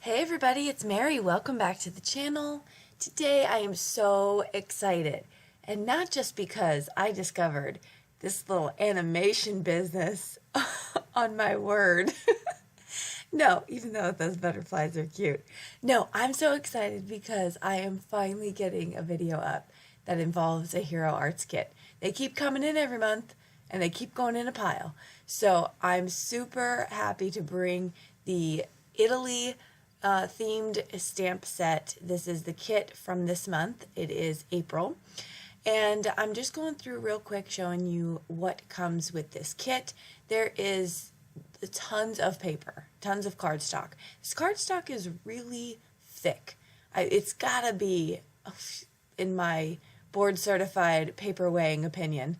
Hey everybody, it's Mary. Welcome back to the channel. Today I am so excited, and not just because I discovered this little animation business on my Word. No, even though those butterflies are cute. No, I'm so excited because I am finally getting a video up that involves a hero arts kit. They keep coming in every month and they keep going in a pile. So I'm super happy to bring the Italy themed stamp set. This is the kit from this month. It is April. And I'm just going through real quick showing you what comes with this kit. There is tons of paper, tons of cardstock. This cardstock is really thick. It's gotta be, in my board certified paper weighing opinion,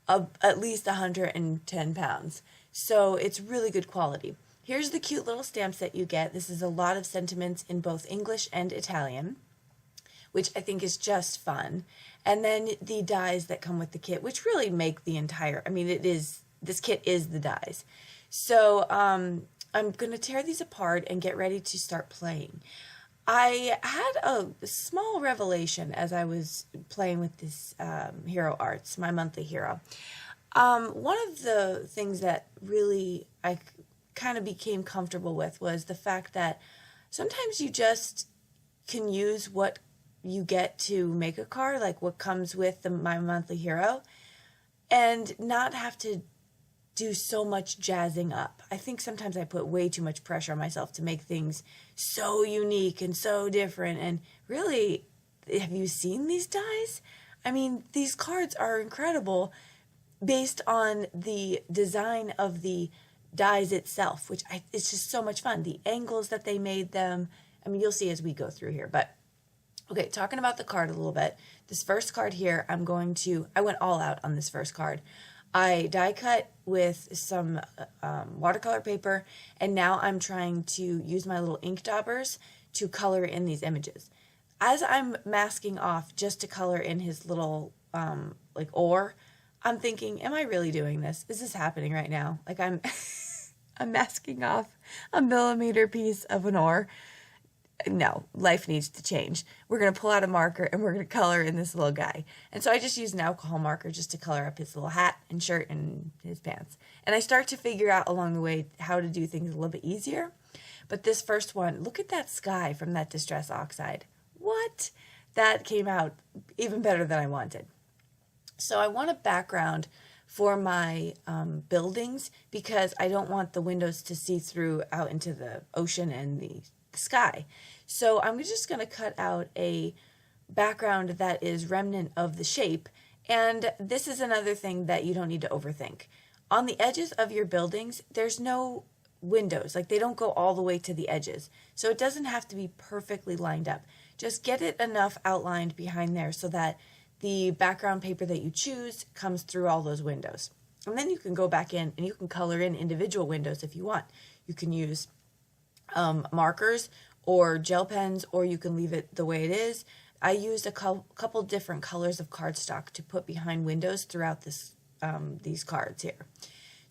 at least 110 pounds. So it's really good quality. Here's the cute little stamps that you get. This is a lot of sentiments in both English and Italian, which I think is just fun. And then the dies that come with the kit, which really make the entire, this kit is the dies. So I'm going to tear these apart and get ready to start playing. I had a small revelation as I was playing with this Hero Arts, my monthly hero. One of the things that really I kind of became comfortable with was the fact that sometimes you just can use what you get to make a card, like what comes with my monthly hero, and not have to do so much jazzing up. I think sometimes I put way too much pressure on myself to make things so unique and so different. And really, have you seen these dies? I mean, these cards are incredible based on the design of the dies itself, which it's just so much fun. The angles that they made them. I mean, you'll see as we go through here. But okay, talking about the card a little bit. This first card here, I went all out on this first card. I die cut with some watercolor paper, and now I'm trying to use my little ink daubers to color in these images. As I'm masking off just to color in his little like ore, I'm thinking, am I really doing this? Is this happening right now? Like I'm masking off a millimeter piece of an ore. No, life needs to change. We're going to pull out a marker and we're going to color in this little guy. And so I just used an alcohol marker just to color up his little hat and shirt and his pants. And I start to figure out along the way how to do things a little bit easier. But this first one, look at that sky from that Distress Oxide. What? That came out even better than I wanted. So I want a background for my buildings because I don't want the windows to see through out into the ocean and the sky. So I'm just going to cut out a background that is remnant of the shape. And this is another thing that you don't need to overthink. On the edges of your buildings, there's no windows. Like they don't go all the way to the edges. So it doesn't have to be perfectly lined up. Just get it enough outlined behind there so that the background paper that you choose comes through all those windows. And then you can go back in and you can color in individual windows if you want. You can use markers or gel pens, or you can leave it the way it is. I used a couple different colors of cardstock to put behind windows throughout these cards here.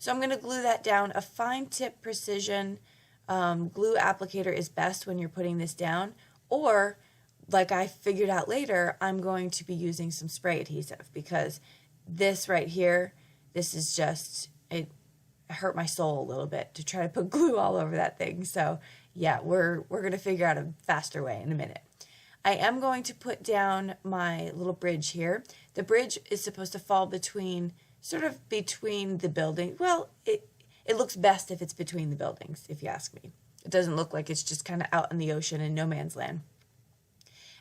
So I'm going to glue that down. A fine tip precision glue applicator is best when you're putting this down, or like I figured out later, I'm going to be using some spray adhesive because this right here, this is just, it hurt my soul a little bit to try to put glue all over that thing. So yeah, we're going to figure out a faster way in a minute. I am going to put down my little bridge here. The bridge is supposed to fall sort of between the building. Well, it looks best if it's between the buildings, if you ask me. It doesn't look like it's just kind of out in the ocean in no man's land.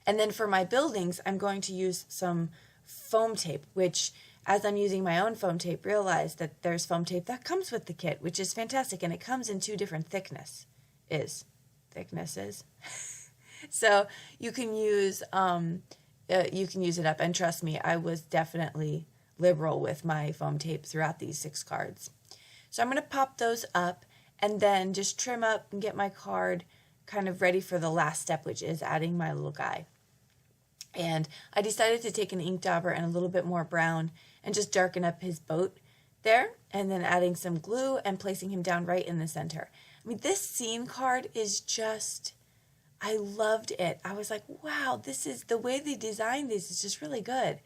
And then for my buildings, I'm going to use some foam tape, which as I'm using my own foam tape, realize that there's foam tape that comes with the kit, which is fantastic. And it comes in two different thicknesses. So you can use it up. And trust me, I was definitely liberal with my foam tape throughout these 6 cards. So I'm going to pop those up and then just trim up and get my card kind of ready for the last step, which is adding my little guy. And I decided to take an ink dauber and a little bit more brown and just darken up his boat there, and then adding some glue and placing him down right in the center. I mean, this scene card is just I loved it. I was like, wow, this is the way they designed these is just really good.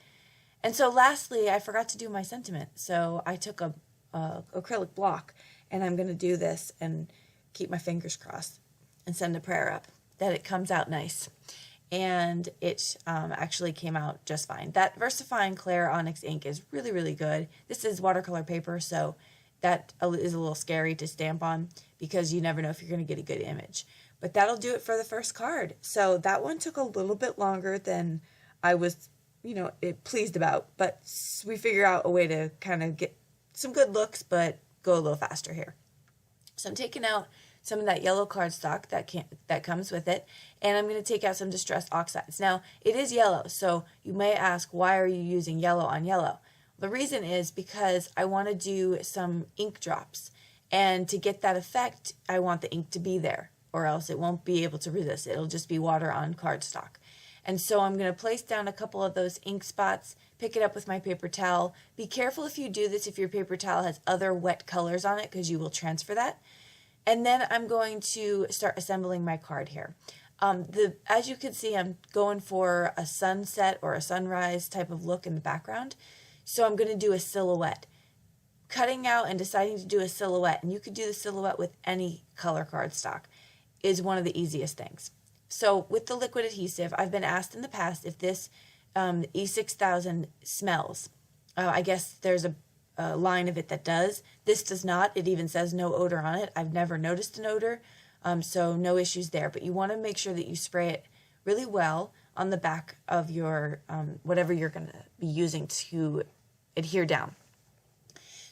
And so lastly, I forgot to do my sentiment. So I took a acrylic block, and I'm going to do this and keep my fingers crossed and send a prayer up that it comes out nice. And it actually came out just fine. That VersaFine Clair Onyx ink is really, really good. This is watercolor paper, so that is a little scary to stamp on because you never know if you're going to get a good image. But that'll do it for the first card. So that one took a little bit longer than I was, pleased about. But we figure out a way to kind of get some good looks, but go a little faster here. So I'm taking out some of that yellow cardstock that comes with it, and I'm going to take out some distressed oxides. Now, it is yellow, so you may ask, why are you using yellow on yellow? The reason is because I want to do some ink drops, and to get that effect, I want the ink to be there, or else it won't be able to resist. It'll just be water on cardstock. And so I'm going to place down a couple of those ink spots, pick it up with my paper towel. Be careful if you do this if your paper towel has other wet colors on it, because you will transfer that. And then I'm going to start assembling my card here. As you can see, I'm going for a sunset or a sunrise type of look in the background. So I'm going to do a silhouette. Cutting out and deciding to do a silhouette, and you could do the silhouette with any color cardstock, is one of the easiest things. So with the liquid adhesive, I've been asked in the past if this E6000 smells. I guess there's a line of it that does. This does not. It even says no odor on it. I've never noticed an odor, so no issues there. But you want to make sure that you spray it really well on the back of your whatever you're going to be using to adhere down.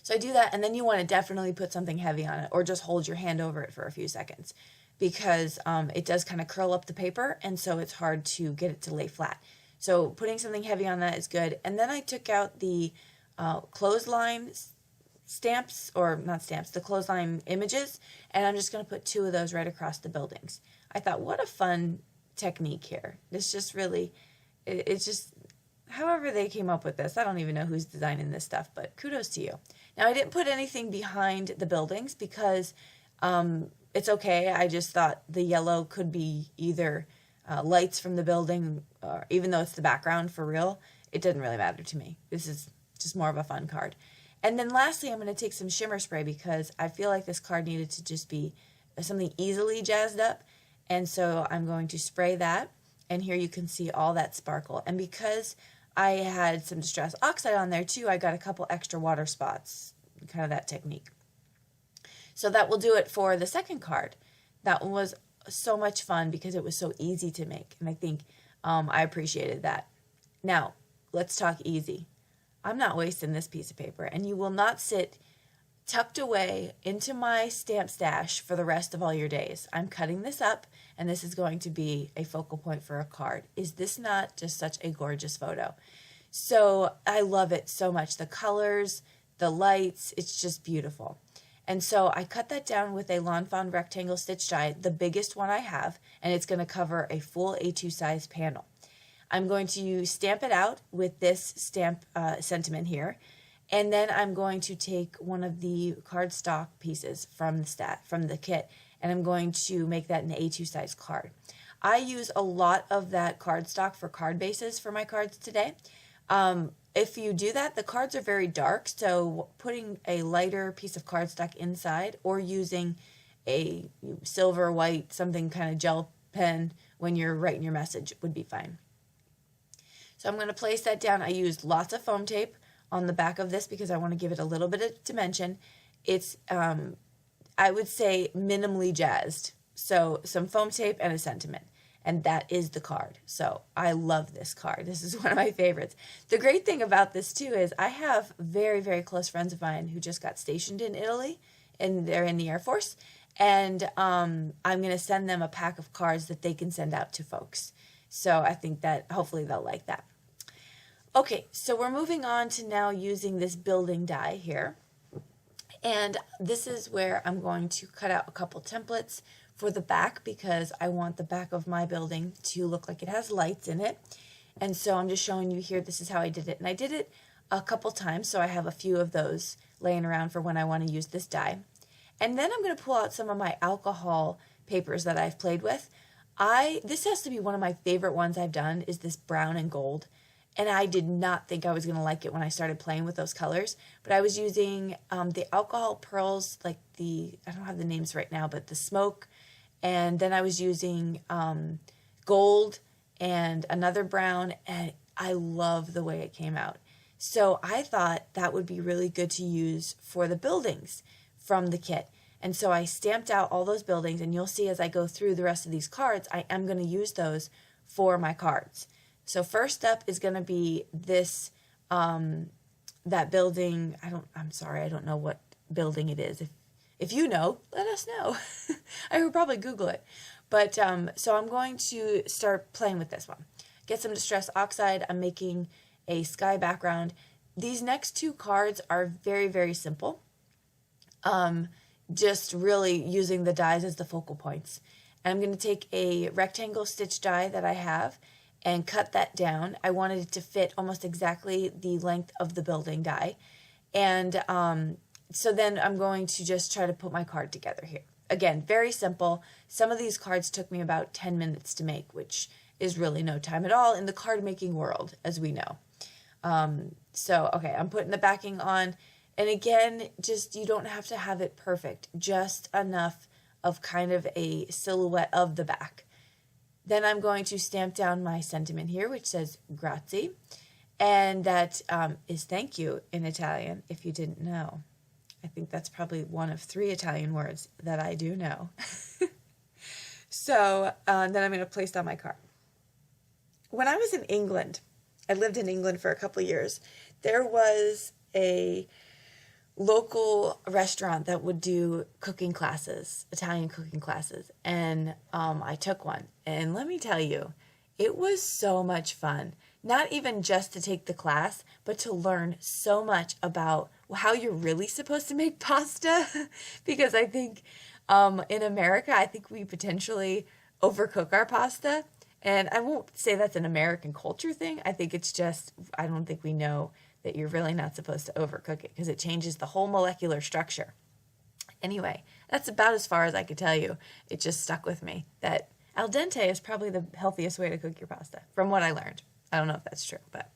So I do that, and then you want to definitely put something heavy on it, or just hold your hand over it for a few seconds, because it does kind of curl up the paper, and so it's hard to get it to lay flat. So putting something heavy on that is good. And then I took out the clothesline stamps, or not stamps, the clothesline images, and I'm just going to put 2 of those right across the buildings. I thought, what a fun technique here. It's just really, it's just, however they came up with this, I don't even know who's designing this stuff, but kudos to you. Now, I didn't put anything behind the buildings because it's okay. I just thought the yellow could be either lights from the building, or even though it's the background for real, it didn't really matter to me. This is just more of a fun card. And then lastly, I'm going to take some shimmer spray because I feel like this card needed to just be something easily jazzed up. And so I'm going to spray that. And here you can see all that sparkle. And because I had some distressed oxide on there too, I got a couple extra water spots, kind of that technique. So that will do it for the second card. That one was so much fun because it was so easy to make. And I think I appreciated that. Now, let's talk easy. I'm not wasting this piece of paper, and you will not sit tucked away into my stamp stash for the rest of all your days. I'm cutting this up, and this is going to be a focal point for a card. Is this not just such a gorgeous photo? So I love it so much. The colors, the lights, it's just beautiful. And so I cut that down with a Lawn Fawn rectangle stitch die, the biggest one I have, and it's going to cover a full A2 size panel. I'm going to stamp it out with this stamp sentiment here, and then I'm going to take one of the cardstock pieces from the kit, and I'm going to make that an A2 size card. I use a lot of that cardstock for card bases for my cards today. If you do that, the cards are very dark, so putting a lighter piece of cardstock inside or using a silver, white, something kind of gel pen when you're writing your message would be fine. So I'm going to place that down. I used lots of foam tape on the back of this because I want to give it a little bit of dimension. It's, I would say, minimally jazzed. So some foam tape and a sentiment. And that is the card. So I love this card. This is one of my favorites. The great thing about this too is I have very, very close friends of mine who just got stationed in Italy, and they're in the Air Force. And I'm going to send them a pack of cards that they can send out to folks. So I think that hopefully they'll like that. Okay, so we're moving on to now using this building die here. And this is where I'm going to cut out a couple templates for the back because I want the back of my building to look like it has lights in it. And so I'm just showing you here, this is how I did it. And I did it a couple times, so I have a few of those laying around for when I want to use this die. And then I'm going to pull out some of my alcohol papers that I've played with. This has to be one of my favorite ones I've done, is this brown and gold. And I did not think I was going to like it when I started playing with those colors. But I was using the alcohol pearls, like I don't have the names right now, but the smoke. And then I was using gold and another brown. And I love the way it came out. So I thought that would be really good to use for the buildings from the kit. And so I stamped out all those buildings. And you'll see as I go through the rest of these cards, I am going to use those for my cards. So first up is going to be this, that building. I'm sorry, I don't know what building it is. If you know, let us know. I would probably Google it. But so I'm going to start playing with this one. Get some Distress Oxide. I'm making a sky background. These next two cards are very, very simple. Just really using the dies as the focal points. And I'm going to take a rectangle stitch die that I have and cut that down. I wanted it to fit almost exactly the length of the building die. And so then I'm going to just try to put my card together here. Again, very simple. Some of these cards took me about 10 minutes to make, which is really no time at all in the card making world, as we know. So, okay, I'm putting the backing on. And again, just you don't have to have it perfect, just enough of kind of a silhouette of the back. Then I'm going to stamp down my sentiment here, which says grazie. And that is thank you in Italian, if you didn't know. I think that's probably one of 3 Italian words that I do know. So then I'm going to place down my card. When I was in England, I lived in England for a couple of years, there was a local restaurant that would do cooking classes, Italian cooking classes, and I took one. And let me tell you, it was so much fun. Not even just to take the class, but to learn so much about how you're really supposed to make pasta. Because I think in America, I think we potentially overcook our pasta. And I won't say that's an American culture thing. I think it's just, I don't think we know that you're really not supposed to overcook it because it changes the whole molecular structure. Anyway, that's about as far as I could tell you. It just stuck with me that al dente is probably the healthiest way to cook your pasta, from what I learned. I don't know if that's true, but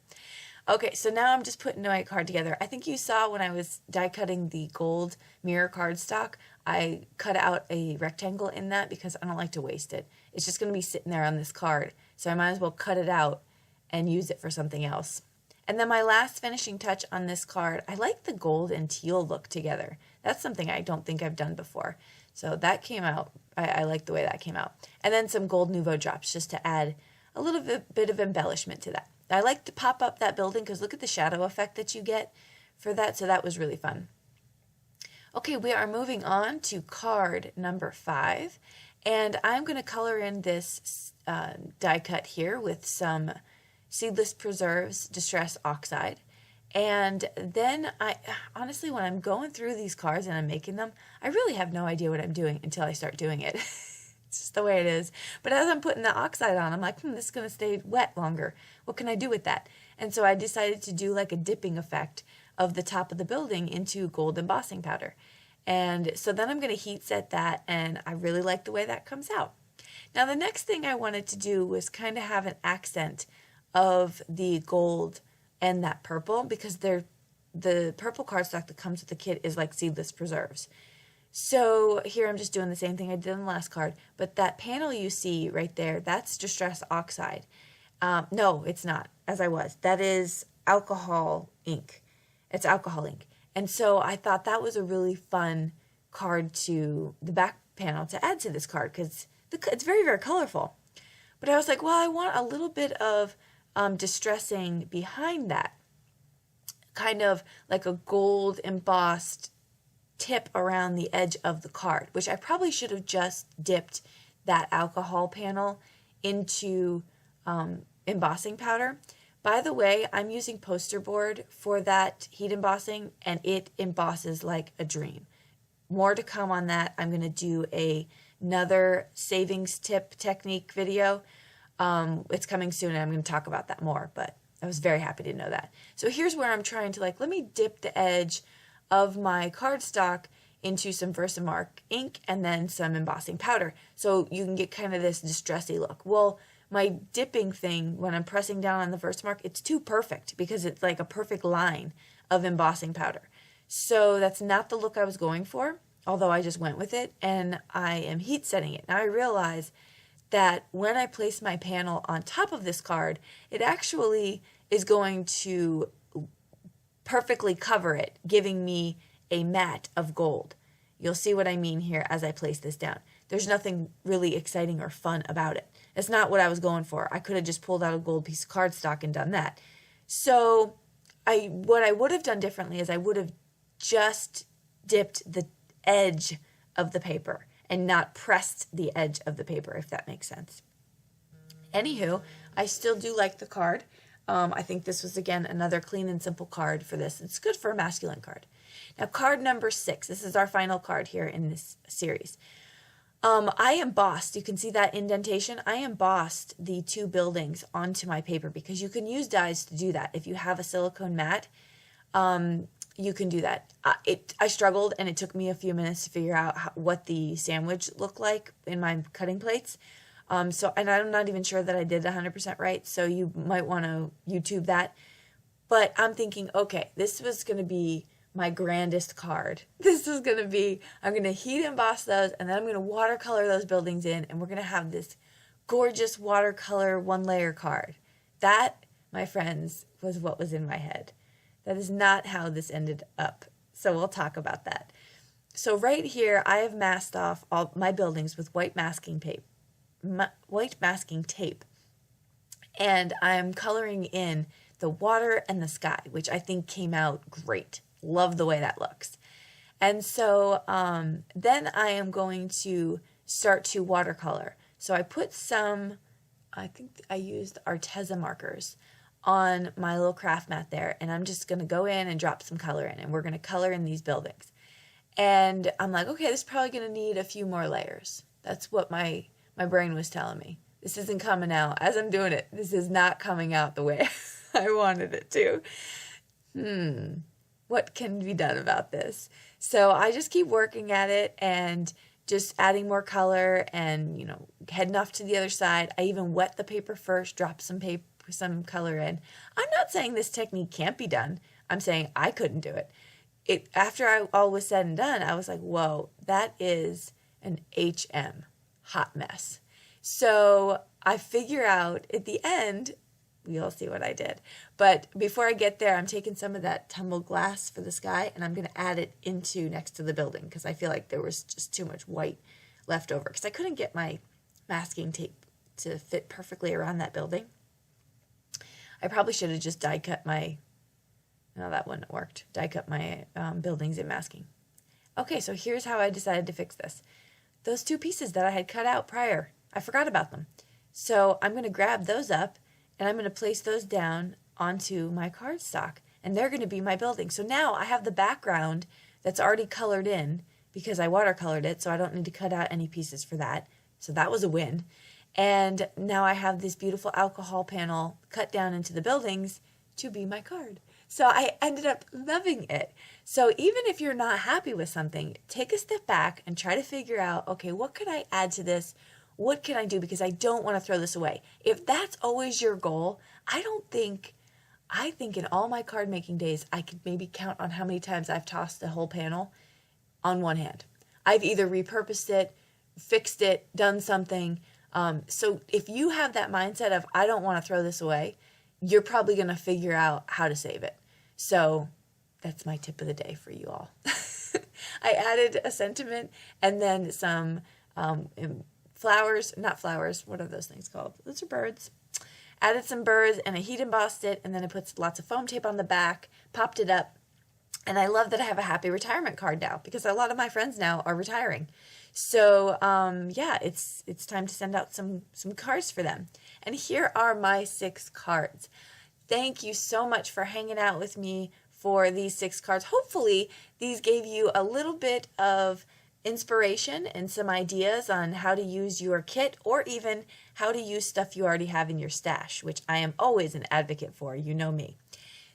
okay, so now I'm just putting my card together. I think you saw when I was die cutting the gold mirror cardstock, I cut out a rectangle in that because I don't like to waste it. It's just going to be sitting there on this card, so I might as well cut it out and use it for something else. And then my last finishing touch on this card, I like the gold and teal look together. That's something I don't think I've done before. So that came out, I like the way that came out. And then some gold Nuvo drops just to add a little bit of embellishment to that. I like to pop up that building because look at the shadow effect that you get for that. So that was really fun. Okay, we are moving on to card number 5. And I'm going to color in this die cut here with some Seedless Preserves Distress Oxide. And then honestly, when I'm going through these cards and I'm making them, I really have no idea what I'm doing until I start doing it. It's just the way it is. But as I'm putting the oxide on, I'm like, this is going to stay wet longer. What can I do with that? And so I decided to do like a dipping effect of the top of the building into gold embossing powder. And so then I'm going to heat set that, and I really like the way that comes out. Now the next thing I wanted to do was kind of have an accent of the gold and that purple, because the purple cardstock that comes with the kit is like Seedless Preserves. So here I'm just doing the same thing I did in the last card, but that panel you see right there, that's Distress Oxide. No, it's not, that is alcohol ink. It's alcohol ink. And so I thought that was a really fun card to the back panel to add to this card because it's very, very colorful. But I was like, well, I want a little bit of distressing behind that, kind of like a gold embossed tip around the edge of the card, which I probably should have just dipped that alcohol panel into embossing powder. By the way, I'm using poster board for that heat embossing, and it embosses like a dream. More to come on that. I'm going to do another savings tip technique video. It's coming soon, and I'm going to talk about that more, but I was very happy to know that. So here's where I'm trying to let me dip the edge of my cardstock into some VersaMark ink and then some embossing powder. So you can get kind of this distressy look. Well, my dipping thing, when I'm pressing down on the VersaMark, it's too perfect because it's like a perfect line of embossing powder. So that's not the look I was going for, although I just went with it, and I am heat setting it. Now I realize that when I place my panel on top of this card, it actually is going to perfectly cover it, giving me a matte of gold. You'll see what I mean here as I place this down. There's nothing really exciting or fun about it. It's not what I was going for. I could have just pulled out a gold piece of cardstock and done that. So what I would have done differently is I would have just dipped the edge of the paper and not pressed the edge of the paper, if that makes sense. Anywho, I still do like the card. I think this was, again, another clean and simple card for this. It's good for a masculine card. Now, card number 6. This is our final card here in this series. I embossed, you can see that indentation. I embossed the 2 buildings onto my paper because you can use dies to do that. If you have a silicone mat, you can do that. I struggled, and it took me a few minutes to figure out what the sandwich looked like in my cutting plates. And I'm not even sure that I did 100% right, so you might want to YouTube that. But I'm thinking, okay, this was going to be my grandest card. This is going to be, I'm going to heat emboss those, and then I'm going to watercolor those buildings in, and we're going to have this gorgeous watercolor 1-layer card. That, my friends, was what was in my head. That is not how this ended up. So we'll talk about that. So right here, I have masked off all my buildings with white masking tape. And I'm coloring in the water and the sky, which I think came out great. Love the way that looks. And so then I am going to start to watercolor. So I put some, I think I used Arteza markers on my little craft mat there, and I'm just going to go in and drop some color in, and we're going to color in these buildings. And I'm like, okay, this is probably going to need a few more layers. That's what my brain was telling me. This isn't coming out. As I'm doing it, this is not coming out the way I wanted it to. What can be done about this? So I just keep working at it and just adding more color and, heading off to the other side. I even wet the paper first, drop some color in. I'm not saying this technique can't be done. I'm saying I couldn't do it. After all was said and done, I was like, whoa, that is an HM. Hot mess. So I figure out at the end, you'll see what I did. But before I get there, I'm taking some of that tumbled glass for the sky, and I'm going to add it into next to the building because I feel like there was just too much white left over because I couldn't get my masking tape to fit perfectly around that building. I probably should have just die cut my, no, that wouldn't have worked. Die cut my buildings in masking. Okay, so here's how I decided to fix this. Those 2 pieces that I had cut out prior, I forgot about them. So I'm going to grab those up, and I'm going to place those down onto my cardstock, and they're going to be my building. So now I have the background that's already colored in because I watercolored it, so I don't need to cut out any pieces for that. So that was a win. And now I have this beautiful alcohol panel cut down into the buildings to be my card. So I ended up loving it. So even if you're not happy with something, take a step back and try to figure out, okay, what could I add to this? What can I do? Because I don't want to throw this away. If that's always your goal, I think in all my card making days, I could maybe count on how many times I've tossed the whole panel on one hand. I've either repurposed it, fixed it, done something. So if you have that mindset of, I don't want to throw this away, you're probably going to figure out how to save it. So that's my tip of the day for you all. I added a sentiment and then some flowers, not flowers, what are those things called? Those are birds. Added some birds and I heat embossed it, and then I put lots of foam tape on the back, popped it up. And I love that I have a happy retirement card now because a lot of my friends now are retiring. So yeah, it's time to send out some cards for them. And here are my 6 cards. Thank you so much for hanging out with me for these 6 cards. Hopefully these gave you a little bit of inspiration and some ideas on how to use your kit, or even how to use stuff you already have in your stash, which I am always an advocate for. You know me.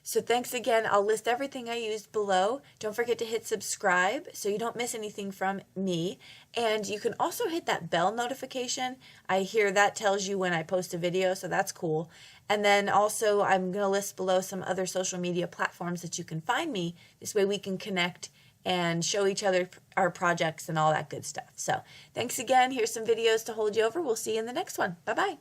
So thanks again. I'll list everything I used below. Don't forget to hit subscribe so you don't miss anything from me. And you can also hit that bell notification. I hear that tells you when I post a video, so that's cool. And then also I'm going to list below some other social media platforms that you can find me. This way we can connect and show each other our projects and all that good stuff. So thanks again. Here's some videos to hold you over. We'll see you in the next one. Bye-bye.